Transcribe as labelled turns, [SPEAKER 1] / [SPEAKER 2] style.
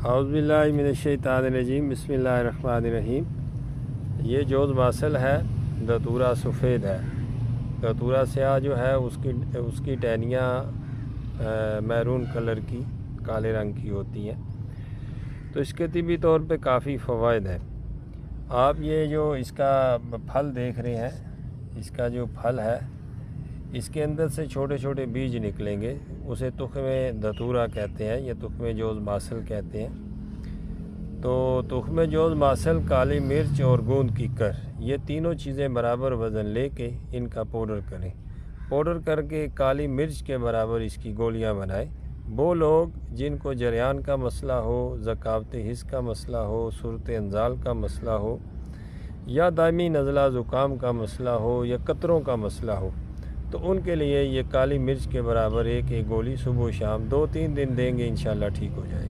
[SPEAKER 1] औज़ुबिल्लाहि मिनश्शैतानिर्रजीम बिस्मिल्लाहिर्रहमानिर्रहीम। ये जोज़ मासल है, दतूरा सफ़ेद है। दतूरा स्याह जो है उसकी टहनियाँ मैरून कलर की, काले रंग की होती हैं। तो इसके तिबी तौर पे काफ़ी फ़वाइद है। आप ये जो इसका फल देख रहे हैं, इसका जो फल है इसके अंदर से छोटे छोटे बीज निकलेंगे, उसे तुख्मे दतूरा कहते हैं या तुख्मे जोज़ मासल कहते हैं। तो तुख्मे जोज़ मासल, काली मिर्च और गूंद की कर, ये तीनों चीज़ें बराबर वज़न लेके इनका पाउडर करें। पाउडर करके काली मिर्च के बराबर इसकी गोलियां बनाएं। वो लोग जिनको जरियान का मसला हो, ज़कावत हिस्स का मसला हो, सूरत अंजाल का मसला हो, या दायमी नज़ला ज़ुकाम का मसला हो, या कतरों का मसला हो, तो उनके लिए ये काली मिर्च के बराबर एक गोली सुबह शाम 2-3 दिन देंगे, इंशाल्लाह ठीक हो जाएगी।